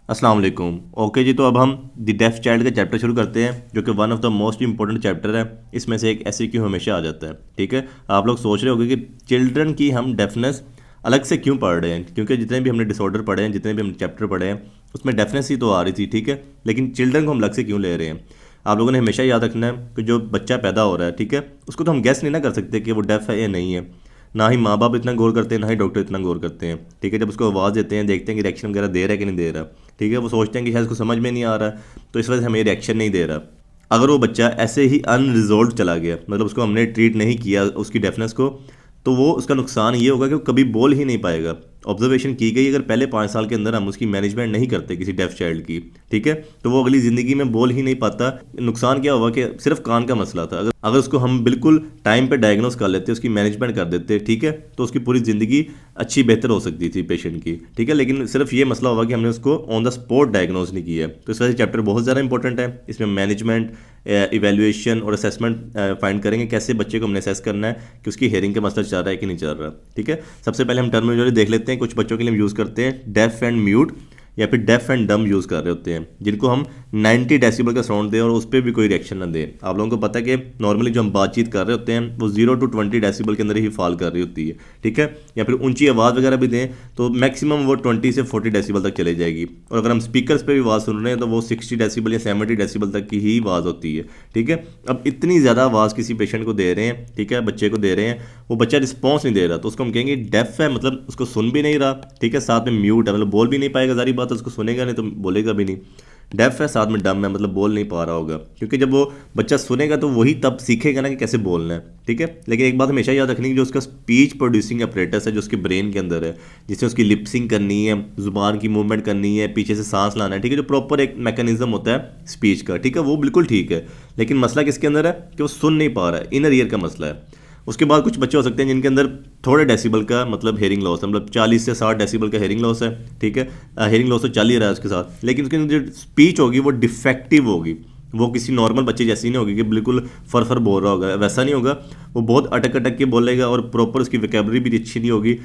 अस्सलाम वालेकुम। ओके जी, तो अब हम द डेफ चाइल्ड का चैप्टर शुरू करते हैं, जो कि one of the most important chapter है। इसमें से एक ऐसे क्यों हमेशा आ जाता है। ठीक है, आप लोग सोच रहे होंगे कि चिल्ड्रन की हम डेफनेस अलग से क्यों पढ़ रहे हैं, क्योंकि जितने भी हमने डिसऑर्डर पढ़े हैं, जितने भी हमने चैप्टर पढ़े हैं, उसमें डेफनेस ही तो आ रही थी। ठीक है, लेकिन चिल्ड्रन को हम अलग से क्यों ले रहे हैं। आप लोगों ने हमेशा याद रखना है कि जो बच्चा पैदा हो रहा है, ठीक है, उसको तो हम गेस नहीं ना कर सकते कि वो डेफ है या नहीं है। ना ही माँ बाप इतना गौर करते हैं, ना ही डॉक्टर इतना गौर करते हैं। ठीक है, जब उसको आवाज़ देते हैं, देखते हैं कि रिएक्शन वगैरह दे रहा है कि नहीं दे रहा। ठीक है, वो सोचते हैं कि शायद उसको समझ में नहीं आ रहा, तो इस वजह से हमें रिएक्शन नहीं दे रहा। अगर वो बच्चा ऐसे ही अनरिजोल्व चला गया, मतलब उसको हमने ट्रीट नहीं किया उसकी डेफनेस को, तो वो उसका नुकसान ये होगा कि वो कभी बोल ही नहीं पाएगा। ऑब्जर्वेशन की गई, अगर पहले 5 साल के अंदर हम उसकी मैनेजमेंट नहीं करते किसी डेफ चाइल्ड की, ठीक है, तो वो अगली ज़िंदगी में बोल ही नहीं पाता। नुकसान क्या हुआ कि सिर्फ कान का मसला था। अगर अगर उसको हम बिल्कुल टाइम पे डायग्नोस कर लेते, उसकी मैनेजमेंट कर देते, ठीक है, तो उसकी पूरी ज़िंदगी अच्छी बेहतर हो सकती थी पेशेंट की। ठीक है, लेकिन सिर्फ ये मसला हुआ कि हमने उसको ऑन द स्पॉट डायग्नोस नहीं किया। तो इस वजह से चैप्टर बहुत ज़्यादा इंपॉर्टेंट है। इसमें मैनेजमेंट, इवेल्युएशन और असेसमेंट फाइंड करेंगे, कैसे बच्चे को हमने असेस करना है कि उसकी हेयरिंग का मसला चल रहा है कि नहीं चल रहा। ठीक है, सबसे पहले हम टर्मिनोलॉजी देख लेते हैं। कुछ बच्चों के लिए हम यूज़ करते हैं डेफ एंड म्यूट, या फिर डेफ एंड डम यूज़ कर रहे होते हैं, जिनको हम 90 डेसिबल का साउंड दें और उस पर भी कोई रिएक्शन ना दें। आप लोगों को पता है कि नॉर्मली जो हम बातचीत कर रहे होते हैं वो 0 to 20 डेसिबल के अंदर ही फॉल कर रही होती है। ठीक है, या फिर ऊंची आवाज़ वगैरह भी दें तो मैक्सिमम वो 20 से 40 डेसिबल तक चले जाएगी। और अगर हम स्पीकर्स पे भी आवाज़ सुन रहे हैं तो वो 60 डेसिबल या 70 डेसिबल तक की ही आवाज़ होती है। ठीक है, अब इतनी ज़्यादा आवाज़ किसी पेशेंट को दे रहे हैं, ठीक है, बच्चे को दे रहे हैं, वो बच्चा रिस्पॉन्स नहीं दे रहा, तो उसको हम कहेंगे डेफ है, मतलब उसको सुन भी नहीं रहा। ठीक है, साथ में म्यूट है, मतलब बोल भी नहीं पाएगा, सारी बात उसको सुनेगा नहीं तो बोलेगा भी नहीं। डेफ है, साथ में डम है, मतलब बोल नहीं पा रहा होगा, क्योंकि जब वो बच्चा सुनेगा तो वही तब सीखेगा ना कि कैसे बोलना है। ठीक है, लेकिन एक बात हमेशा याद रखनी है, जो उसका स्पीच प्रोड्यूसिंग अपरेटस है, जो उसके ब्रेन के अंदर है, जिससे उसकी लिपसिंग करनी है, जुबान की मूवमेंट करनी है, पीछे से सांस लाना है, ठीक है, जो प्रॉपर एक मैकेनिज्म होता है स्पीच का, ठीक है, वो बिल्कुल ठीक है। लेकिन मसला किसके अंदर है कि वो सुन नहीं पा रहा है, इनर ईयर का मसला है। उसके बाद कुछ बच्चे हो सकते हैं जिनके अंदर थोड़े डेसिबल का मतलब हेयरिंग लॉस है, मतलब 40 से 60 डेसिबल का हेयरिंग लॉस है। ठीक है, हेयरिंग लॉस तो चल ही रहा है उसके साथ, लेकिन उसके अंदर जो स्पीच होगी वो डिफेक्टिव होगी। वो किसी नॉर्मल बच्चे जैसी नहीं होगी कि बिल्कुल फर बोल रहा होगा, वैसा नहीं होगा। वो बहुत अटक अटक के बोलेगा और प्रॉपर उसकी वोकैबुलरी भी अच्छी नहीं होगी,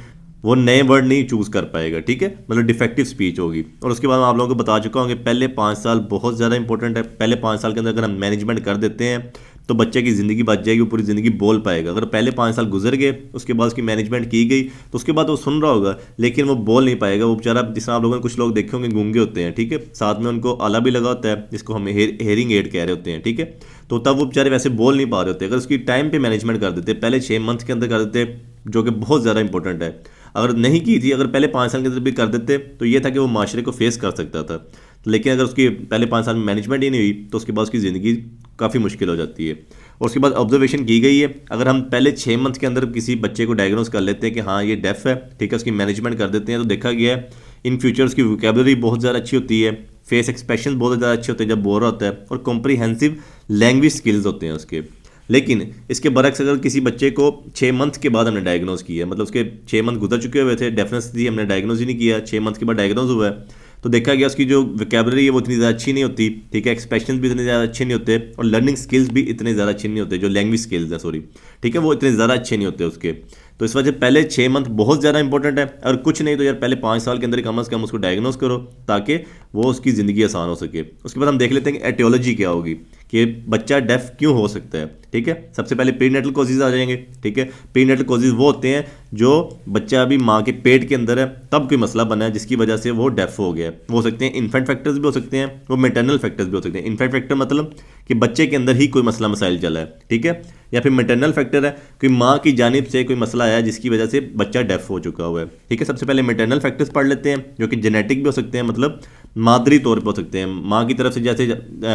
वो नए वर्ड नहीं चूज़ कर पाएगा। ठीक है, मतलब डिफेक्टिव स्पीच होगी। और उसके बाद मैं आप लोगों को बता चुका हूँ कि पहले 5 साल बहुत ज़्यादा इंपॉर्टेंट है। पहले 5 साल के अंदर अगर हम मैनेजमेंट कर देते हैं तो बच्चे की ज़िंदगी बच जाएगी, वो पूरी ज़िंदगी बोल पाएगा। अगर पहले 5 साल गुजर गए, उसके बाद उसकी मैनेजमेंट की गई, तो उसके बाद वो सुन रहा होगा लेकिन वो बोल नहीं पाएगा। वो बेचारा, जिस आप लोगों ने कुछ लोग देखे होंगे गूंगे होते हैं, ठीक है, साथ में उनको आला भी लगा होता है, जिसको हम हेयरिंग एड कह रहे होते हैं। ठीक है, तो तब वो बेचारे वैसे बोल नहीं पा रहे होते। अगर उसकी टाइम पे मैनेजमेंट कर देते, पहले 6 मंथ के अंदर कर देते, जो कि बहुत ज़्यादा इंपॉर्टेंट है। अगर नहीं की थी, अगर पहले 5 साल के अंदर भी कर देते तो ये था कि वो माशरे को फेस कर सकता था। लेकिन अगर उसकी पहले 5 साल में मैनेजमेंट ही नहीं हुई तो उसके बाद उसकी ज़िंदगी काफ़ी मुश्किल हो जाती है। और उसके बाद ऑब्जर्वेशन की गई है, अगर हम पहले 6 मंथ के अंदर किसी बच्चे को डायग्नोस कर लेते हैं कि हाँ ये डेफ है, ठीक है, उसकी मैनेजमेंट कर देते हैं, तो देखा गया है इन फ्यूचर उसकी वोकैबुलरी बहुत ज़्यादा अच्छी होती है, फेस एक्सप्रेशन बहुत ज़्यादा अच्छे होते हैं जब बोल रहा होता है, और कॉम्प्रीहेंसिव लैंग्वेज स्किल्स होते हैं उसके। लेकिन इसके बरक्स अगर किसी बच्चे को 6 मंथ के बाद हमने डायग्नोस किया, मतलब उसके 6 मंथ गुजर चुके हुए थे, डेफिनेटली हमने डायग्नोस ही नहीं किया, 6 मंथ के बाद डायग्नोस हुआ है, तो देखा गया उसकी जो वोकैबुलरी है वो इतनी ज़्यादा अच्छी नहीं होती। ठीक है, एक्सप्रेशन भी इतने ज़्यादा अच्छे नहीं होते, और लर्निंग स्किल्स भी इतने ज़्यादा अच्छे नहीं होते, जो लैंग्वेज स्किल्स हैं, सॉरी, ठीक है, वो इतने ज़्यादा अच्छे नहीं होते उसके। तो इस वजह से पहले 6 मंथ बहुत ज़्यादा इंपॉर्टेंट है। अगर कुछ नहीं तो यार पहले 5 साल के अंदर कम से कम उसको डायग्नोस करो, ताकि वो उसकी ज़िंदगी आसान हो सके। उसके बाद हम देख लेते हैं कि एटियोलॉजी क्या होगी, कि बच्चा डेफ क्यों हो सकता है। ठीक है, सबसे पहले प्रीनेटल कॉजेज आ जाएंगे। ठीक है, प्रीनेटल कॉजेज वो होते हैं जो बच्चा अभी माँ के पेट के अंदर है तब कोई मसला बना है जिसकी वजह से वो डेफ हो गया है। वो हो सकते हैं इन्फेंट फैक्टर्स भी हो सकते हैं, वो मेटरनल फैक्टर्स भी हो सकते हैं। इन्फेंट फैक्टर मतलब कि बच्चे के अंदर ही कोई मसला मसाइल चला है, ठीक है, या फिर मेटरनल फैक्टर है कि माँ की जानिब से कोई मसला आया जिसकी वजह से बच्चा डेफ हो चुका हुआ है। ठीक है, सबसे पहले मेटरनल फैक्टर्स पढ़ लेते हैं, जो कि जेनेटिक भी हो सकते हैं, मतलब मादरी तौर पर हो सकते हैं, माँ की तरफ से जैसे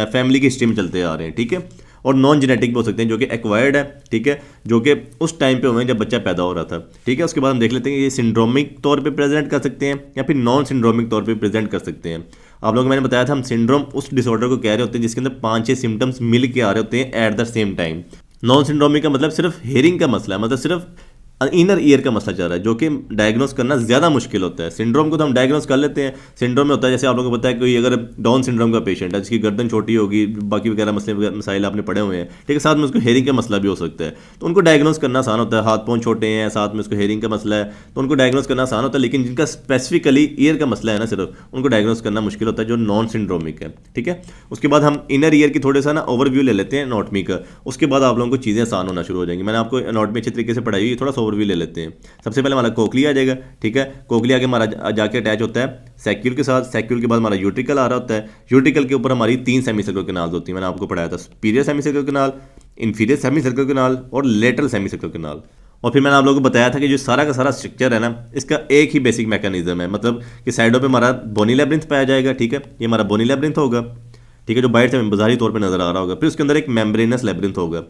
फैमिली की हिस्ट्री में चलते आ रहे हैं। ठीक है, और नॉन जेनेटिक भी हो सकते हैं, जो कि एक्वायर्ड है, ठीक है, जो कि उस टाइम पे हुए जब बच्चा पैदा हो रहा था। ठीक है, उसके बाद हम देख लेते हैं कि ये सिंड्रोमिक तौर पे प्रेजेंट कर सकते हैं या फिर नॉन सिंड्रोमिक तौर पे प्रेजेंट कर सकते हैं। आप लोगों को मैंने बताया था, हम सिंड्रोम उस डिसऑर्डर को कह रहे होते हैं जिसके अंदर 5-6 सिम्टम्स मिल के आ रहे होते हैं at the same time. Non syndromic का मतलब सिर्फ हेयरिंग का मसला है, मतलब सिर्फ इनर ईयर का मसला चल रहा है, जो कि डायग्नोस करना ज़्यादा मुश्किल होता है। सिंड्रोम को तो हम डायग्नोस कर लेते हैं। सिंड्रोम में होता है, जैसे आप लोगों को पता है, कोई अगर डाउन सिंड्रोम का पेशेंट है जिसकी गर्दन छोटी होगी, बाकी वगैरह मसाइल आपने पढ़े हुए हैं, ठीक है, साथ में उसको हेयरिंग का मसला भी हो सकता है, तो उनको डायग्नोस करना आसान होता है। हाथ पाँव छोटे हैं, साथ में उसको हेयरिंग का मसला है, तो उनको डायग्नोस करना आसान होता है। लेकिन जिनका स्पेसिफिकली ईयर का मसला है ना सिर्फ, उनको डायग्नोस करना मुश्किल होता है, जो नॉन सिंड्रोमिक है, ठीक है। उसके बाद हम इनर ईयर की थोड़े सा ना ओवरव्यू ले लेते हैं एनाटॉमी का, उसके बाद आप लोगों को चीज़ें आसान होना शुरू हो जाएंगी। मैंने आपको एनाटॉमी अच्छी तरीके से पढ़ाई हुई, थोड़ा सा ओवरव्यू ले लेते हैं। सबसे पहले हमारा कोकलिया आ जाएगा, ठीक है। कोकलिया के हमारा जाके अटैच होता है सैक्यूल के साथ। सैक्यूल के बाद हमारा यूट्रिकल आ रहा होता है। यूट्रिकल के ऊपर हमारी 3 सेमी सर्कुलर कैनाल्स होती हैं, मैंने आपको पढ़ाया था, superior semi circular canal, inferior semi circular canal और लेटरल सेमी सर्कुलर कैनाल। और फिर मैंने आप लोगों को बताया था कि जो सारा का सारा स्ट्रक्चर है ना, इसका एक ही बेसिक मैकेनिज्म है, मतलब कि साइडों पे हमारा बोनी लेब्रिंथ पाया जाएगा, ठीक है, ये हमारा बोनी लेब्रिंथ होगा, ठीक है, जो बाहर से बाजारी तौर पे नजर आ रहा होगा। फिर उसके अंदर एक मेम्ब्रेनस लेब्रिंथ होगा,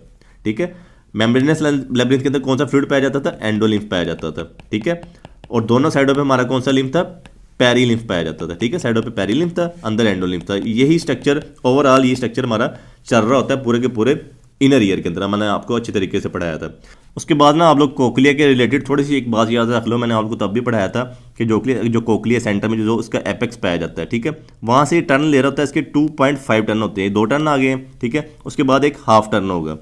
ठीक है। मेम्ब्रेनस लेब्रिंथ के अंदर कौन सा फ्लूइड पाया जाता था? एंडोलिम्फ पाया जाता था, ठीक है। और दोनों साइडों पे हमारा कौन सा लिम्फ था? पेरीलिम्फ पाया जाता था, ठीक है। साइडों पे पेरीलिम्फ था, अंदर एंडोलिम्फ था। यही स्ट्रक्चर ओवरऑल, ये स्ट्रक्चर हमारा चल रहा होता है पूरे के पूरे इनर ईयर के अंदर। मैंने आपको अच्छी तरीके से पढ़ाया था। उसके बाद ना आप लोग कोकलिया के रिलेटेड थोड़ी सी एक बात याद रख लो, मैंने आपको तब भी पढ़ाया था कि जो कोकलिया सेंटर में जो उसका एपेक्स पाया जाता है, ठीक है, वहाँ से टर्न ले रहा होता है, इसके 2.5 टर्न होते हैं, 2 टर्न आ गए हैं, ठीक है। उसके बाद एक हाफ टर्न होगा,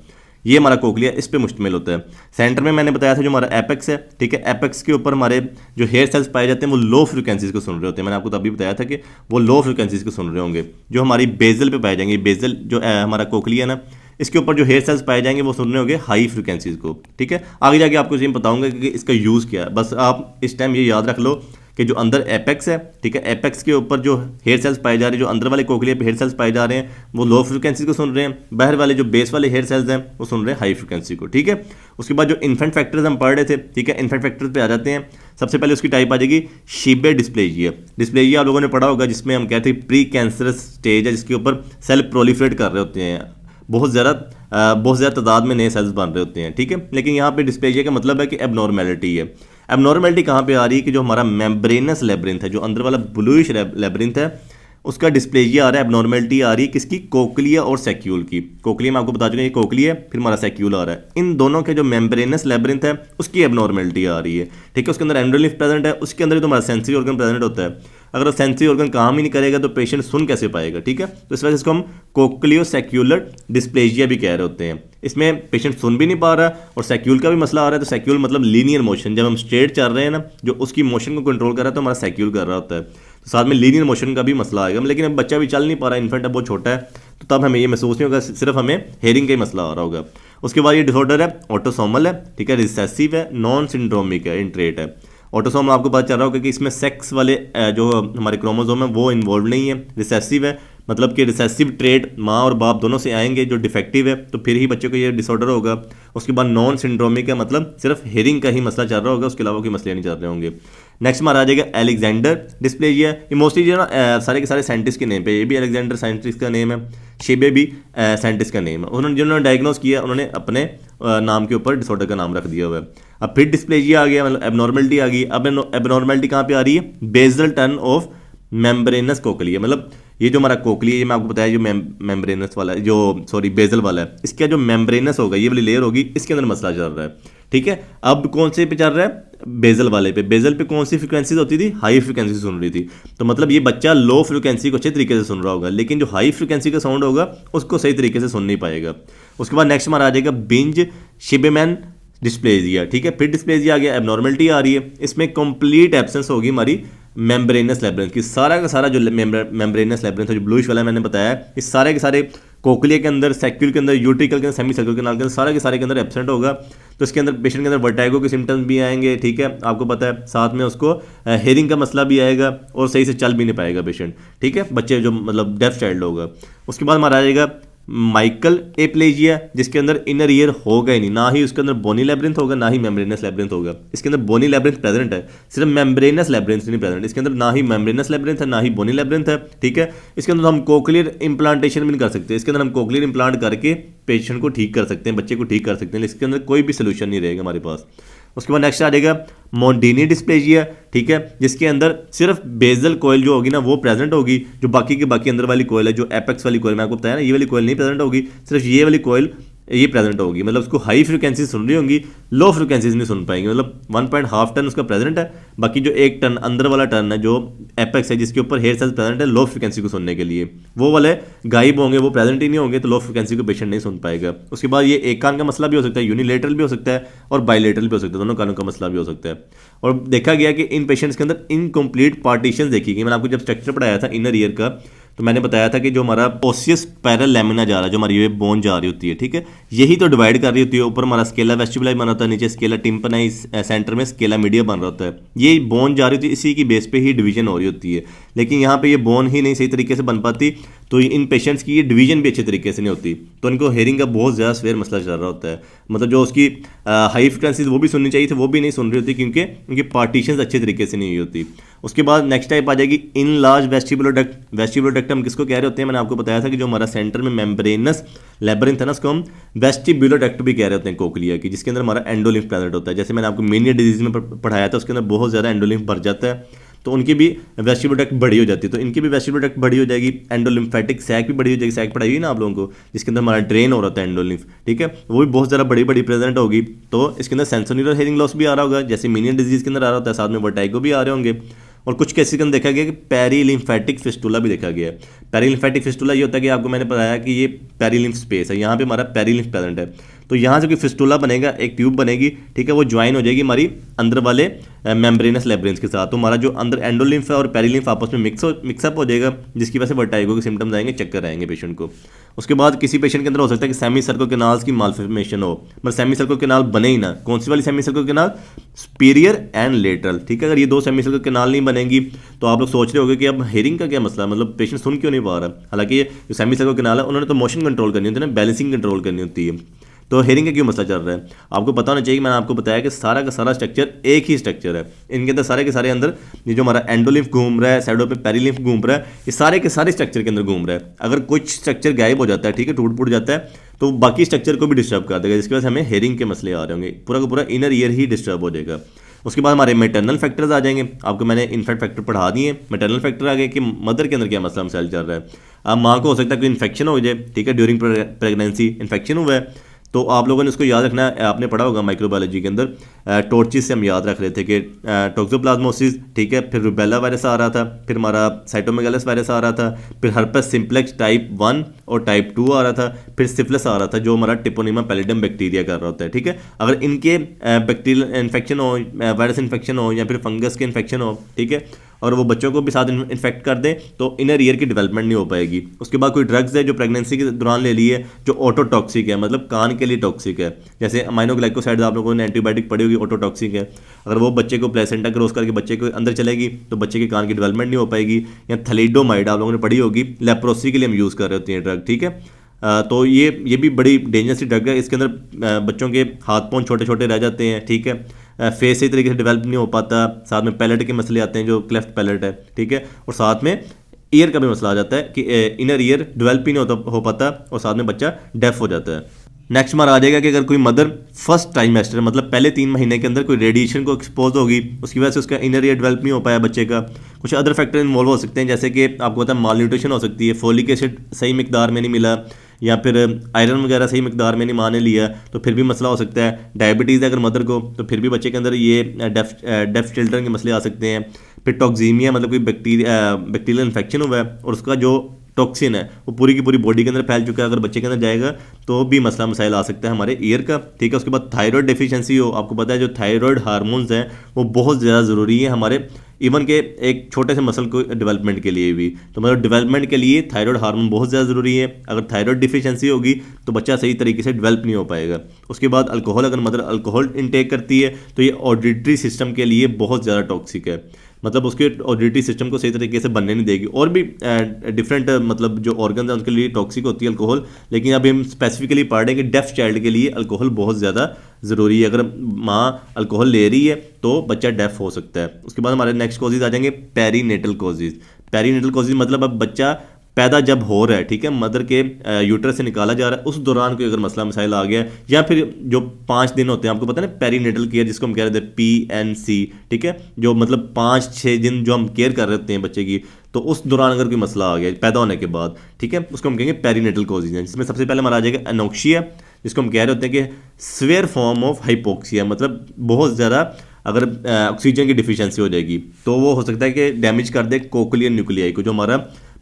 ये हमारा कोकलिया इस पे मुश्तमिल होता है। सेंटर में मैंने बताया था जो हमारा एपेक्स है, ठीक है, एपेक्स के ऊपर हमारे जो हेयर सेल्स पाए जाते हैं वो लो फ्रिक्वेंसीज को सुन रहे होते हैं। मैंने आपको तभी बताया था कि वो लो फ्रिक्वेंसीज को सुन रहे होंगे। जो हमारी बेजल पे पाए जाएंगे, बेजल जो हमारा कोकलिया ना, इसके ऊपर जो हेयर सेल्स पाए जाएंगे वो सुन रहे होंगे हाई फ्रिक्वेंसीज को, ठीक है। आगे जाके आपको ये बताऊंगा कि इसका यूज़ क्या है। बस आप इस टाइम ये याद रख लो कि जो अंदर एपेक्स है, ठीक है, एपेक्स के ऊपर जो हेयर सेल्स पाए जा रहे हैं, जो अंदर वाले कोकलिया पे हेयर सेल्स पाए जा रहे हैं, वो लो फ्रिक्वेंसी को सुन रहे हैं। बाहर वाले जो बेस वाले हेयर सेल्स हैं वो सुन रहे हैं हाई फ्रिक्वेंसी को, ठीक है। उसके बाद जो इन्फेंट फैक्टर्स हम पढ़ रहे थे, ठीक है, इन्फेंट फैक्टर्स पे आ जाते हैं। सबसे पहले उसकी टाइप आ जाएगी शीबे डिस्प्लेजिया। डिस्प्लेजिया आप लोगों ने पढ़ा होगा, जिसमें हम कहते हैं प्री कैंसरस स्टेज है, जिसके ऊपर सेल प्रोलिफरेट कर रहे होते हैं, बहुत ज़्यादा तादाद में नए सेल्स बन रहे होते हैं, ठीक है। लेकिन यहाँ पे डिस्प्लेजिया का मतलब है कि एबनॉर्मेलिटी है। एबनॉर्मेलिटी कहाँ पे आ रही है कि जो हमारा मेम्ब्रेनस लेब्रिंथ है, जो अंदर वाला ब्लूइश लेब्रिंथ है, उसका डिस्प्लेजिया आ रहा है, एबनॉर्मेलिटी आ रही है किसकी? कोकलिया और सैक्यूल की। कोकलिया मैं आपको बता चुका, ये कोकलिया है, फिर हमारा सैक्यूल आ रहा है। इन दोनों के जो मेम्ब्रेनस लेब्रिंथ है उसकी एबनॉर्मेलिटी आ रही है, ठीक है। उसके अंदर एंडोलिम्फ प्रेजेंट है, उसके अंदर तो हमारा सेंसरी ऑर्गन प्रेजेंट होता है। अगर सेंसरी ऑर्गन काम ही नहीं करेगा तो पेशेंट सुन कैसे पाएगा, ठीक है। तो इस वजह से इसको हम कोक्लियोसेक्यूलर डिस्प्लेजिया भी कह रहे होते हैं। इसमें पेशेंट सुन भी नहीं पा रहा और सैक्यूल का भी मसला आ रहा है। तो सैक्यूल मतलब लीनियर मोशन, जब हम स्ट्रेट चल रहे हैं ना, जो उसकी मोशन को कंट्रोल कर रहा है तो हमारा सैक्यूल कर रहा होता है। तो साथ में लीनियर मोशन का भी मसला आएगा। लेकिन अब बच्चा भी चल नहीं पा रहा है, इन्फेंट है, बहुत छोटा है, तो तब हमें ये महसूस नहीं होगा, सिर्फ हमें हेयरिंग का ही मसला आ रहा होगा। उसके बाद ये डिसऑर्डर है, ऑटोसोमल है, ठीक है, रिसेसिव है, नॉन सिंड्रोमिक है, इन ट्रेट है। ऑटोसोम आपको पता चल रहा होगा कि इसमें सेक्स वाले जो हमारे क्रोमोसोम है वो इन्वॉल्व नहीं है। रिसेसिव है, मतलब कि रिसेसिव ट्रेट माँ और बाप दोनों से आएंगे। जो डिफेक्टिव है तो फिर ही बच्चे को ये डिसऑर्डर होगा। उसके बाद नॉन सिंड्रोमिक है, मतलब सिर्फ हेयरिंग का ही मसला चल रहा होगा, उसके अलावा कोई मसले नहीं चल रहे होंगे। नेक्स्ट हमारा आ जाएगा एलेक्जेंडर डिस्प्लेजिया। ये मोस्टली जो ना सारे के सारे साइंटिस्ट के नेम पे, ये भी एलेक्जेंडर साइंटिस्ट का नेम है, शेबे भी साइंटिस्ट का नेम है। उन्होंने जिन्होंने डायग्नोस किया उन्होंने अपने नाम के ऊपर डिसऑर्डर का नाम रख दिया हुआ है। अब फिर डिस्प्लेजिया आ गया, मतलब एबनॉर्मेलिटी आ गई। अब एबनॉर्मेलिटी कहाँ पे आ रही है? Basal turn of membranous cochlea. मतलब ये जो हमारा कोकलिया, ये मैं आपको बताया जो मेम्ब्रेनस वाला है, जो सॉरी बेजल वाला है, इसका जो मेम्ब्रेनस होगा, ये वाली लेयर होगी, इसके अंदर मसला चल रहा है, ठीक है। अब कौन से पे चल रहा है? बेजल वाले पे। बेजल पे कौन सी फ्रिक्वेंसीज होती थी? हाई फ्रिक्वेंसी सुन रही थी। तो मतलब ये बच्चा लो फ्रिक्वेंसी को अच्छे तरीके से सुन रहा होगा, लेकिन जो हाई फ्रिक्वेंसी का साउंड होगा उसको सही तरीके से सुन नहीं पाएगा। उसके बाद नेक्स्ट हमारा आ जाएगा बिंज शिबेमैन डिस्प्लेजिया, ठीक है। फिर डिस्प्लेजिया आ गया, एबनॉर्मेलिटी आ रही है। इसमें कंप्लीट एब्सेंस होगी हमारी मेम्ब्रेनस लेब्रिंथ की। सारा का सारा जो मेम्ब्रेनस लेब्रिंथ है, जो ब्लूइश वाला मैंने बताया, इस सारे के सारे कोकलिया के अंदर, सैक्यूल के अंदर, यूट्रिकल के अंदर, सेमी सर्कुलर कैनाल के अंदर, सारे के सारे के अंदर एब्सेंट होगा। तो इसके अंदर पेशेंट के अंदर वर्टाइगो के सिम्टम्स भी आएंगे, ठीक है, आपको पता है। साथ में उसको हेयरिंग का मसला भी आएगा और सही से चल भी नहीं पाएगा पेशेंट, ठीक है, बच्चे जो मतलब डेफ चाइल्ड होगा। उसके बाद हमारा आ जाएगा माइकल एप्लेजिया, जिसके अंदर इनर ईयर होगा ही नहीं, ना ही उसके अंदर बोनी लेब्रिंथ होगा, ना ही मेम्ब्रेनस लेब्रिंथ होगा। इसके अंदर बोनी लेब्रिंथ प्रेजेंट है, सिर्फ मेम्ब्रेनस लेब्रिंथ नहीं प्रेजेंट। इसके अंदर ना ही मेम्ब्रेनस लेब्रिंथ है, ना ही बोनी लेब्रिंथ है, ठीक है। इसके अंदर हम कोक्लियर इम्प्लांटेशन भी नहीं कर सकते। इसके अंदर हम कोक्लियर इम्प्लांट करके पेशेंट को ठीक कर सकते हैं, बच्चे को ठीक कर सकते हैं, इसके अंदर कोई भी सोल्यूशन नहीं रहेगा हमारे पास। उसके बाद नेक्स्ट आ जाएगा मोंडिनी डिस्प्लेजिया, ठीक है, जिसके अंदर सिर्फ बेजल कोयल जो होगी ना वो प्रेजेंट होगी। जो बाकी के बाकी अंदर वाली कोयल है, जो एपेक्स वाली कोयल मैं आपको बताया ना, ये वाली कोयल नहीं प्रेजेंट होगी, सिर्फ ये वाली कोयल ये प्रेजेंट होगी, मतलब उसको हाई फ्रिक्वेंसी सुन रही होंगी, लो फ्रिक्वेंसीज नहीं सुन पाएंगे। मतलब 1.5 टन उसका प्रेजेंट है, बाकी जो 1 टन अंदर वाला टन है जो एपेक्स है जिसके ऊपर हेयर सेल्स प्रेजेंट है लो फ्रिक्वेंसी को सुनने के लिए, वो वाले गायब होंगे, वो प्रेजेंट ही नहीं होंगे, तो लो फ्रिक्वेंसी को पेशेंट नहीं सुन पाएगा। उसके बाद ये एक कान का मसला भी हो सकता है, यूनिलेटरल भी हो सकता है और बायलेटरल भी हो सकता है, दोनों कानों का मसला भी हो सकता है। और देखा गया कि इन पेशेंट्स के अंदर इनकम्प्लीट पार्टीशन देखी गई। मैंने आपको जब स्ट्रक्चर पढ़ाया था इनर ईयर का, तो मैंने बताया था कि जो हमारा ओसियस पैरल लैमिना जा रहा है, जो हमारी ये बोन जा रही होती है, ठीक है, यही तो डिवाइड कर रही होती है। ऊपर हमारा स्केला वेस्टिबुलाई बना होता है, नीचे स्केला टिम्पनाई, सेंटर में स्केला मीडिया बन रहा होता है। ये बोन जा रही होती है, इसी की बेस पे ही डिवीजन हो रही होती है, लेकिन यहाँ पे ये बोन ही नहीं सही तरीके से बन पाती, तो इन पेशेंट्स की ये डिवीजन भी अच्छे तरीके से नहीं होती, तो इनको हेयरिंग का बहुत ज़्यादा स्वेयर मसला चल रहा होता है। मतलब जो उसकी हाई फ्रिक्वेंसीज वो भी सुननी चाहिए थी, वो भी नहीं सुन रही होती, क्योंकि उनकी पार्टीशंस अच्छे तरीके से नहीं हुई होती। उसके बाद नेक्स्ट टाइप आ जाएगी in large vestibular duct. Vestibular duct हम किसको कह रहे होते हैं, मैंने आपको बताया था कि जो हमारा सेंटर में मेम्ब्रेनस लेबरिंथ है ना, उसको हम वेस्टिबुलर डक्ट भी कह रहे होते हैं कोक्लिया की, जिसके अंदर हमारा एंडोलिम्फ प्रेजेंट होता है। जैसे मैंने आपको मेनिया डिजीज में पढ़ाया था, उसके अंदर बहुत ज़्यादा एंडोलिम्फ भर जाता है, तो उनकी भी वेस्टिबुलर डक्ट बड़ी हो जाती है, तो इनकी भी वेस्टिबुलर डक्ट बड़ी हो जाएगी। एंडोलिम्फेटिक सैक भी बड़ी हो जाएगी, सैक पढ़ाई हुई ना आप लोगों को, जिसके अंदर हमारा ड्रेन हो रहा है एंडोलिम्फ, ठीक है, वो भी बहुत ज़्यादा बड़ी बड़ी प्रेजेंट होगी। तो इसके अंदर सेंसोरियल हेयरिंग लॉस भी आ रहा होगा, जैसे मीनियन डिजीज के अंदर आ रहा होता है, साथ में वर्टाइगो भी आ रहे होंगे। और कुछ केसेस के अंदर देखा गया कि पेरीलिम्फेटिक फिस्टुला भी देखा गया है। पेरीलिम्फेटिक फिस्टुला ये होता है कि आपको मैंने बताया कि ये पेरीलिम्फ स्पेस है, यहाँ पे हमारा पेरीलिम्फ प्रेजेंट है, तो यहाँ से कोई फिस्टुला बनेगा, एक ट्यूब बनेगी, ठीक है, वो ज्वाइन हो जाएगी हमारी अंदर वाले मेम्ब्रेनस लेब्रिंथ के साथ, तो हमारा जो अंदर एंडोलिम्फ है और पेरीलिम्फ आपस में मिक्सअप हो जाएगा, जिसकी वजह से वर्टाइगो के सिम्टम्स आएंगे, चक्कर आएंगे पेशेंट को। उसके बाद किसी पेशेंट के अंदर हो सकता है कि सेमी सर्कल कैनाल्स की मालफॉर्मेशन हो, मतलब सेमी सर्कल कैनाल बने ही ना। कौन सी वाली semi circle canal, superior and lateral, ठीक है। अगर ये दो सेमी सर्कल कैनाल नहीं बनेंगी तो आप लोग सोच रहे होंगे कि अब हेयरिंग का क्या मसला है, मतलब पेशेंट सुन क्यों नहीं पा रहा। हालांकि ये जो सेमी सर्कल कैनाल है उन्होंने तो मोशन कंट्रोल करनी होती है ना, बैलेंसिंग कंट्रोल करनी होती है, तो हेयरिंग का क्यों मसला चल रहा है आपको पता होना चाहिए। मैंने आपको बताया कि सारा का सारा स्ट्रक्चर एक ही स्ट्रक्चर है, इनके अंदर सारे के सारे अंदर ये जो हमारा एंडोलिम्फ घूम रहा है, साइडों पे पेरीलिम्फ घूम रहा है, ये सारे के सारे स्ट्रक्चर के अंदर घूम रहा है। अगर कुछ स्ट्रक्चर गायब हो जाता है, ठीक है, टूट फूट जाता है, तो बाकी स्ट्रक्चर को भी डिस्टर्ब कर देगा, जिसकी वजह से हमें हेयरिंग के मसले आ रहे होंगे, पूरा का पूरा इनर ईयर ही डिस्टर्ब हो जाएगा। उसके बाद हमारे मैटरनल फैक्टर्स आ जाएंगे, आपको मैंने इन्फेक्ट फैक्टर पढ़ा दिए। मैटरनल फैक्टर आ गए कि मदर के अंदर क्या मसला मसाइल चल रहा है। अब माँ को हो सकता है कोई इन्फेक्शन हो जाए, ठीक है, ड्यूरिंग प्रेगनेंसी इन्फेक्शन हुआ है, तो आप लोगों ने उसको याद रखना है, आपने पढ़ा होगा माइक्रोबायोलॉजी के अंदर टॉर्चिस से हम याद रख रहे थे कि टोक्सोप्लाज्मोसिस, ठीक है, फिर रूबेला वायरस आ रहा था, फिर हमारा साइटोमेगालस वायरस आ रहा था, फिर हर्पस सिम्प्लेक्स टाइप 1 और टाइप 2 आ रहा था, फिर सिफिलिस आ रहा था जो हमारा ट्रिपोनिमा पैलिडम बैक्टीरिया कर रहा होता है, ठीक है। अगर इनके बैक्टीरियल इन्फेक्शन हो, वायरस इन्फेक्शन हो या फिर फंगस के इन्फेक्शन हो, ठीक है, और वो बच्चों को भी साथ इन्फेक्ट कर दें, तो इनर ईयर की डेवलपमेंट नहीं हो पाएगी। उसके बाद कोई ड्रग्स है जो प्रेगनेंसी के दौरान ले ली है, जो ऑटोटॉक्सिक है, मतलब कान के लिए टॉक्सिक है, जैसे अमाइनोग्लाइकोसाइड आप लोगों ने एंटीबायोटिक पढ़ी होगी, ऑटोटॉक्सिक है। अगर वो बच्चे को प्लेसेंटा क्रॉस करके बच्चे को अंदर चलेगी तो बच्चे के कान की डेवलपमेंट नहीं हो पाएगी। या थैलिडोमाइड आप लोगों ने पढ़ी होगी, लेप्रोसी के लिए हम यूज़ कर रहे होते हैं ड्रग, ठीक है। तो ये भी बड़ी डेंजरस ड्रग है। इसके अंदर बच्चों के हाथ पाँव छोटे छोटे रह जाते हैं, ठीक है, फेस सही तरीके से डेवलप नहीं हो पाता, साथ में पैलेट के मसले आते हैं, जो क्लेफ्ट पैलेट है, ठीक है, और साथ में ईयर का भी मसला आ जाता है कि इनर ईयर डेवलप ही नहीं हो पाता, और साथ में बच्चा डेफ हो जाता है। नेक्स्ट हमारा आ जाएगा कि अगर कोई मदर फर्स्ट ट्राइमेस्टर मतलब पहले 3 महीने के अंदर कोई रेडिएशन को एक्सपोज होगी, उसकी वजह से उसका इनर ईयर डेवलप नहीं हो पाया बच्चे का, कुछ अदर फैक्टर इन्वॉल्व हो सकते हैं, जैसे कि आपको पता है माल न्यूट्रिशन हो सकती है, फोलिक एसिड सही मिकदार में नहीं मिला, या फिर आयरन वगैरह सही मिकदार में नहीं माँ ने लिया, तो फिर भी मसला हो सकता है। डायबिटीज़ है अगर मदर को, तो फिर भी बच्चे के अंदर ये डेफ चिल्ड्रन के मसले आ सकते हैं। फिर टॉक्सीमिया मतलब कोई बैक्टीरियल इन्फेक्शन हुआ है और उसका जो टॉक्सिन है वो पूरी की पूरी बॉडी के अंदर फैल चुका है, अगर बच्चे के अंदर जाएगा तो भी मसला मसाइल आ सकता है हमारे ईयर का, ठीक है। उसके बाद थायराइड डेफिशिएंसी हो, आपको पता है जो थायराइड हार्मोन्स हैं वो बहुत ज़्यादा ज़रूरी है हमारे इवन के एक छोटे से मसल को डेवलपमेंट के लिए भी, तो मतलब डेवलपमेंट के लिए थायराइड हार्मोन बहुत ज़्यादा ज़रूरी है। अगर थायराइड डिफिशिएंसी होगी तो बच्चा सही तरीके से डेवलप नहीं हो पाएगा। उसके बाद अल्कोहल, अगर मदर अल्कोहल इनटेक करती है तो ये ऑडिटरी सिस्टम के लिए बहुत ज़्यादा टॉक्सिक है, मतलब उसके ऑडिटरी सिस्टम को सही तरीके से बनने नहीं देगी। और भी डिफरेंट मतलब जो ऑर्गन हैं उनके लिए टॉक्सिक होती है अल्कोहल, लेकिन अभी हम स्पेसिफिकली पढ़ रहे हैं कि डेफ चाइल्ड के लिए अल्कोहल बहुत ज़्यादा ज़रूरी है। अगर माँ अल्कोहल ले रही है तो बच्चा डेफ हो सकता है। उसके बाद हमारे नेक्स्ट कॉजेज आ जाएंगे पेरीनेटल कॉजेज। पेरीनेटल कॉजेज मतलब अब बच्चा पैदा जब हो रहा है, ठीक है, मदर के यूट्रस से निकाला जा रहा है, उस दौरान कोई अगर मसला मसाइल आ गया, या फिर जो 5 दिन होते हैं, आपको पता है ना पेरीनेटल केयर जिसको हम कह रहे थे PNC, ठीक है, जो मतलब 5-6 दिन जो हम केयर कर रहे होते हैं बच्चे की, तो उस दौरान अगर कोई मसला आ गया पैदा होने के बाद, ठीक है, उसको हम कहेंगे पेरीनेटल कॉजेज हैं, जिसमें सबसे पहले हमारा आ जाएगा एनोक्सिया, जिसको हम कह रहे होते हैं कि स्वेयर फॉर्म ऑफ हाइपोक्सिया, मतलब बहुत ज़्यादा अगर ऑक्सीजन की डिफिशियंसी हो जाएगी तो वो हो सकता है कि डैमेज कर दे कोक्लियर न्यूक्लियाई को, जो हमारा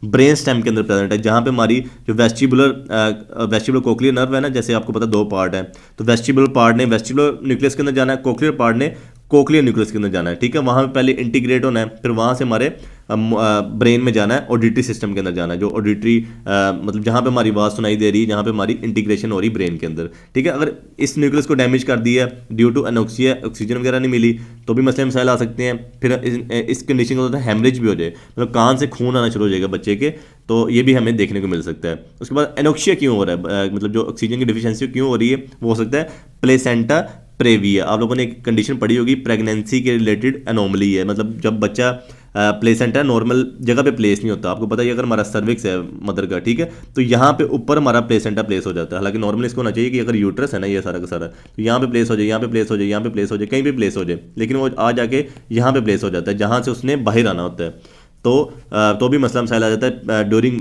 ब्रेन स्टेम के अंदर प्रेजेंट है, जहाँ पे हमारी जो वेस्टिबुलर कोक्लियर नर्व है ना, जैसे आपको पता 2 पार्ट है, तो वेस्टिबुलर पार्ट ने वेस्टिबुलर न्यूक्लियस के अंदर जाना है, कोक्लियर पार्ट ने कोक्लियर न्यूक्लियस के अंदर जाना है, ठीक है। वहाँ पे पहले इंटीग्रेट होना है, फिर वहाँ से हमारे ब्रेन में जाना है, ऑडिटरी सिस्टम के अंदर जाना है, जो ऑडिटरी मतलब जहाँ पे हमारी आवाज़ सुनाई दे रही है, जहाँ पे हमारी इंटीग्रेशन हो रही है ब्रेन के अंदर, ठीक है। अगर इस न्यूक्लियस को डैमेज कर दिया ड्यू टू एनोक्सिया, ऑक्सीजन वगैरह नहीं मिली, तो भी मसले मसाइल आ सकते हैं। फिर इस कंडीशन का होता है हेमरेज भी हो जाए, मतलब कान से खून आना शुरू हो जाएगा बच्चे के, तो ये भी हमें देखने को मिल सकता है। उसके बाद एनोक्सिया क्यों हो रहा है, मतलब जो ऑक्सीजन की डिफिशियंसी क्यों हो रही है, वो हो सकता है प्लेसेंटा प्रेविया। आप लोगों ने एक कंडीशन पढ़ी होगी, प्रेगनेंसी के रिलेटेड एनोमली है, मतलब जब बच्चा प्लेसेंटा नॉर्मल जगह पे प्लेस नहीं होता। आपको पता है अगर हमारा सर्विक्स है मदर का, ठीक है, तो यहाँ पे ऊपर हमारा प्लेसेंटा प्लेस हो जाता है। हालांकि नॉर्मली इसको होना चाहिए कि अगर यूट्रस है ना ये सारा का सारा, तो यहाँ पे प्लेस हो जाए, यहाँ पे प्लेस हो जाए, यहाँ पे प्लेस हो जाए, कहीं भी प्लेस हो जाए, लेकिन वो आ जाके यहाँ पे प्लेस हो जाता है जहाँ से उसने बाहर आना होता है। तो भी मसला मसाइल आ जाता है ड्यूरिंग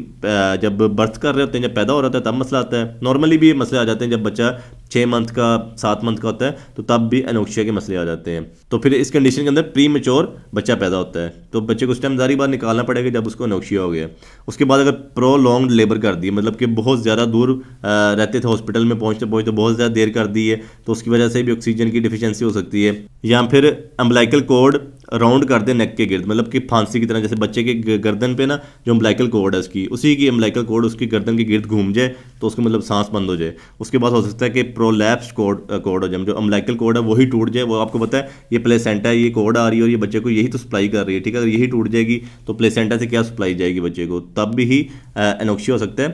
जब बर्थ कर रहे होते हैं, जब पैदा हो रहा होता है तब मसला आता है। नॉर्मली भी ये मसले आ जाते हैं जब बच्चा 6 मंथ का 7 मंथ का होता है, तो तब भी एनोक्सिया के मसले आ जाते हैं। तो फिर इस कंडीशन के अंदर प्री मेच्योर बच्चा पैदा होता है, तो बच्चे को उस टाइम जारी बार निकालना पड़ेगा जब उसको एनोक्सिया हो गया। उसके बाद अगर प्रोलॉन्ग्ड लेबर कर दी, मतलब कि बहुत ज़्यादा दूर रहते थे हॉस्पिटल में पहुँचते पहुँचते बहुत ज़्यादा देर कर दी है, तो उसकी वजह से भी ऑक्सीजन की डिफिशियंसी हो सकती है। या फिर अम्बलाइकल कॉर्ड राउंड कर दे नेक के गिर्द, मतलब कि फांसी की तरह, जैसे बच्चे के गर्दन पे ना जो अम्बलाइकल कॉर्ड है उसकी, उसी की अम्बलाइकल कॉर्ड उसकी गर्दन के गिर्द घूम जाए तो उसको मतलब सांस बंद हो जाए। उसके बाद हो सकता है कि प्रोलैप्स कॉर्ड हो जाए, जो अम्बलाइकल कॉर्ड है वही टूट जाए। वो आपको पता है ये प्लेसेंटा, ये कॉर्ड आ रही है और ये बच्चे को यही तो सप्लाई कर रही है, ठीक है। अगर यही टूट जाएगी तो प्लेसेंटा से क्या सप्लाई जाएगी बच्चे को, तब भी ही एनोक्सिया हो सकता है,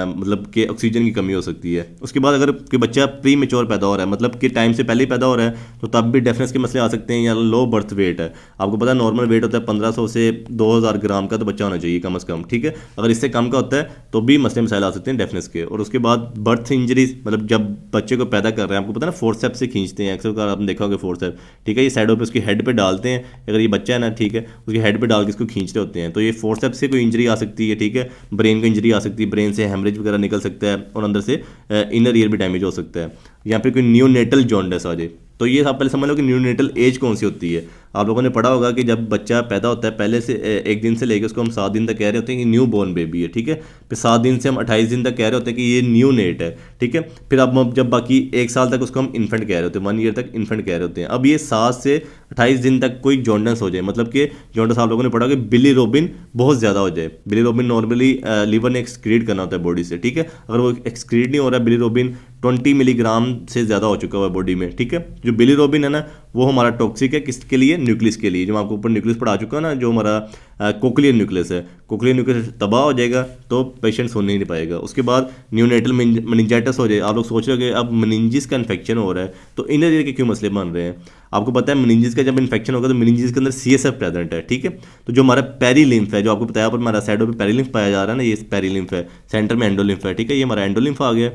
मतलब कि ऑक्सीजन की कमी हो सकती है। उसके बाद अगर कोई बच्चा प्री मेच्योर पैदा हो रहा है, मतलब कि टाइम से पहले ही पैदा हो रहा है, तो तब भी डेफनेस के मसले आ सकते हैं। या लो बर्थ वेट है, आपको पता है नॉर्मल वेट होता है 1500 से 2000 ग्राम का तो बच्चा होना चाहिए कम से कम, ठीक है। अगर इससे कम का होता है तो भी मसले मसाइल आ सकते हैं डेफनेस के। और उसके बाद बर्थ इंजरीज, मतलब जब बच्चे को पैदा कर रहे हैं, आपको पता है ना फोर्सेप्स से खींचते हैं, अक्सर आपने देखा होगा फोर्सेप, ठीक है, ये साइडों पे उसकी हेड पे डालते हैं, अगर ये बच्चा है ना, ठीक है, उसकी हेड पे डाल के इसको खींचते होते हैं, तो ये फोर्सेप्स से कोई इंजरी आ सकती है, ठीक है। ब्रेन को इंजरी आ सकती है, ब्रेन से हेमरेज वगैरह निकल सकता है और अंदर से इनर ईयर भी डैमेज हो सकता है। या फिर कोई न्यूनेटल जॉन्डिस आ जाए, तो ये आप पहले समझ लो कि न्यूनेटल एज कौन सी होती है। आप लोगों ने पढ़ा होगा कि जब बच्चा पैदा होता है पहले से एक दिन से लेकर उसको हम 7 दिन तक कह रहे होते हैं कि न्यू बॉर्न बेबी है, ठीक है। फिर 7 दिन से हम 28 दिन तक कह रहे होते हैं कि ये न्यू नेट है, ठीक है। फिर अब जब बाकी 1 साल तक उसको हम इन्फेंट कह रहे होते हैं, 1 ईयर तक इन्फेंट कह रहे होते हैं। अब ये 7 से 28 दिन तक कोई जॉन्डिस हो जाए, मतलब कि जॉन्डिस आप लोगों ने पढ़ा कि बिलीरोबिन बहुत ज़्यादा हो जाए। बिलीरोबिन नॉर्मली लीवर ने एक्सक्रीट करना होता है बॉडी से, ठीक है। अगर वो एक्सक्रीट नहीं हो रहा है, बिलीरोबिन 20 मिलीग्राम से ज़्यादा हो चुका हुआ है बॉडी में, ठीक है। जो बिलीरोबिन है ना वो हमारा टॉक्सिक है, किसके लिए, न्यूक्लियस के लिए। जो आपको ऊपर न्यूक्लियस पढ़ा चुका है ना, जो हमारा कोक्लियर न्यूक्लियस है, कोक्लियर न्यूक्लियस तबाह हो जाएगा तो पेशेंट सुन नहीं पाएगा। उसके बाद न्यूनेटल मेनिंजाइटिस हो जाए। आप लोग सोच रहे हो कि अब मेनिंजिस का इन्फेक्शन हो रहा है तो इनर ईयर के क्यों मसले बन रहे हैं। आपको पता है मेनिंजिस का जब इन्फेक्शन होगा तो मेनिंजिस के अंदर CSF प्रेजेंट है, ठीक है। तो जो हमारा पेरीलिम्फ है, जो आपको बताया पर हमारा साइडों पे पेरीलिम्फ पाया जा रहा है ना, ये पेरीलिम्फ है, सेंटर में एंडोलिम्फ है, ठीक है। ये हमारा एंडोलिम्फ आ गया,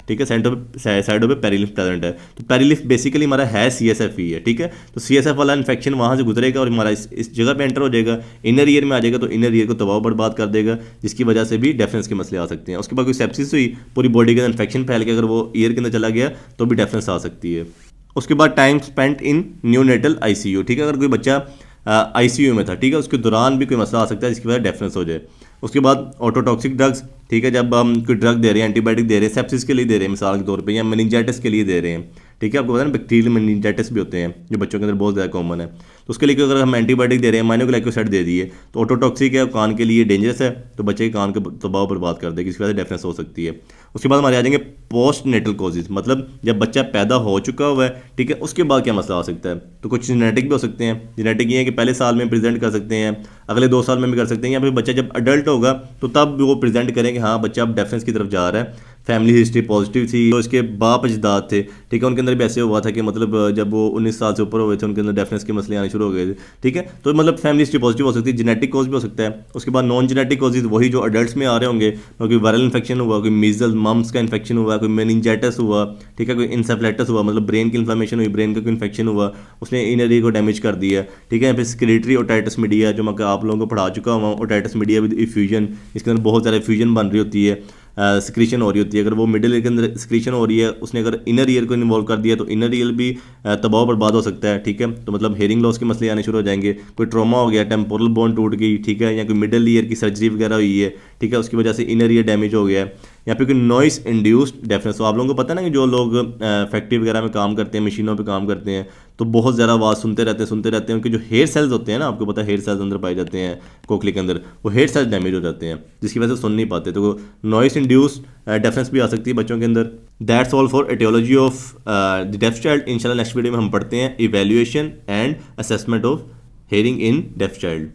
ठीक है। सेंटर पे साइडों पे पेरीलिम्फ प्रेजेंट है, तो पेरीलिम्फ बेसिकली हमारा है CSF ही है, ठीक है। तो CSF वाला इन्फेक्शन वहाँ से गुजरेगा और हमारा इस जगह पे एंटर हो जाएगा, इनर ईयर में आ जाएगा, तो इनर ईयर को तबाह बर्बाद कर देगा, जिसकी वजह से भी डेफनेस के मसले आ सकते हैं। उसके बाद कोई सेप्सिस हुई, पूरी बॉडी के अंदर इन्फेक्शन फैल के अगर वो ईयर के अंदर चला गया तो भी डेफनेस आ सकती है। उसके बाद time spent in neonatal ICU, ठीक है। अगर कोई बच्चा ICU में था, ठीक है, उसके दौरान भी कोई मसला आ सकता है जिसकी वजह डेफनेस हो जाए। उसके बाद ऑटोटॉक्सिक ड्रग्स, ठीक है, जब हम कोई ड्रग दे रहे हैं, एंटीबायोटिक दे रहे हैं, सेप्सिस के लिए दे रहे हैं मिसाल के तौर पे, या मेनिंजाइटिस के लिए दे रहे हैं, ठीक है। आपको पता है ना बैक्टीरियल मेनिंजाइटिस भी होते हैं जो बच्चों के अंदर बहुत ज़्यादा कॉमन है, तो उसके लिए अगर हम एंटीबायोटिक दे रहे हैं, माइनोग्लाइकोसाइड दे दिए, तो ऑटोटॉक्सिक है, कान के लिए डेंजरस है, तो बच्चे के कान को तबाह बर्बाद कर देगी, इसकी वजह से डेफनेस हो सकती है। उसके बाद हमारे आ जाएंगे पोस्ट नेटल कॉजेज, मतलब जब बच्चा पैदा हो चुका हुआ है, ठीक है, उसके बाद क्या मसला आ सकता है। तो कुछ जेनेटिक भी हो सकते हैं। जेनेटिक ये है कि पहले साल में प्रेजेंट कर सकते हैं, अगले 2 साल में भी कर सकते हैं, या फिर बच्चा जब अडल्ट होगा तो तब वो प्रेजेंट करें कि हाँ बच्चा अब डेफनेस की तरफ जा रहा है। फैमिली हिस्ट्री पॉजिटिव थी, तो इसके बाप अजदाद थे, ठीक है, उनके अंदर भी ऐसे हुआ था कि मतलब जब वो 19 साल से ऊपर हुए थे उनके अंदर डेफनेस के मसले आने शुरू हो गए थे, ठीक है। तो मतलब फैमिली हिस्ट्री पॉजिटिव हो सकती है, जेनेटिक कॉज भी हो सकता है। उसके बाद नॉन जेनेटिक कॉजेज वही जो अडल्ट्स में आ रहे होंगे, कोई वायरल इन्फेक्शन हुआ, कोई मीजल्स मम्स का इन्फेक्शन हुआ, कोई मेनिंजाइटिस हुआ, ठीक है, कोई इंसेफ्लाइटिस हुआ, मतलब ब्रेन की इन्फ्लेमेशन हुई, ब्रेन का कोई इन्फेक्शन हुआ, उसने इनर ईयर को डैमेज कर दिया, ठीक है। फिर स्क्लेटरी ओटाइटिस मीडिया, जो मैं आप लोगों को पढ़ा चुका हूँ, ओटाइटिस मीडिया विद इफ्यूजन, इसके अंदर बहुत ज़्यादा इफ्यूजन बन रही होती है। सिक्रीशन हो रही होती है, अगर वो मिडिल ईयर के अंदर सिक्रीशन हो रही है, उसने अगर इनर ईयर को इन्वॉल्व कर दिया तो इनर ईयर भी तबाह बर्बाद हो सकता है, ठीक है। तो मतलब हेयरिंग लॉस के मसले आने शुरू हो जाएंगे, कोई ट्रॉमा हो गया, टेम्पोरल बोन टूट गई, ठीक है, या कोई मिडिल ईयर की सर्जरी वगैरह हुई है, ठीक है, उसकी वजह से इनर ईयर डैमेज हो गया है, या फिर कोई नॉइस इंड्यूस्ड डेफनेस। तो आप लोगों को पता है ना कि जो लोग फैक्ट्री वगैरह में काम करते हैं, मशीनों पे काम करते हैं, तो बहुत ज़्यादा आवाज़ सुनते रहते हैं, उनके जो हेयर सेल्स होते हैं ना, आपको पता है हेयर सेल्स अंदर पाए जाते हैं खोखली के अंदर, वो हेयर सेल्स डैमेज हो जाते हैं, जिसकी वजह से सुन नहीं पाते, तो नॉइस इंड्यूस्ड डेफनेस भी आ सकती है बच्चों के अंदर। That's all for etiology of the deaf child. इंशाल्लाह नेक्स्ट वीडियो में हम पढ़ते हैं evaluation and assessment of hearing in deaf child.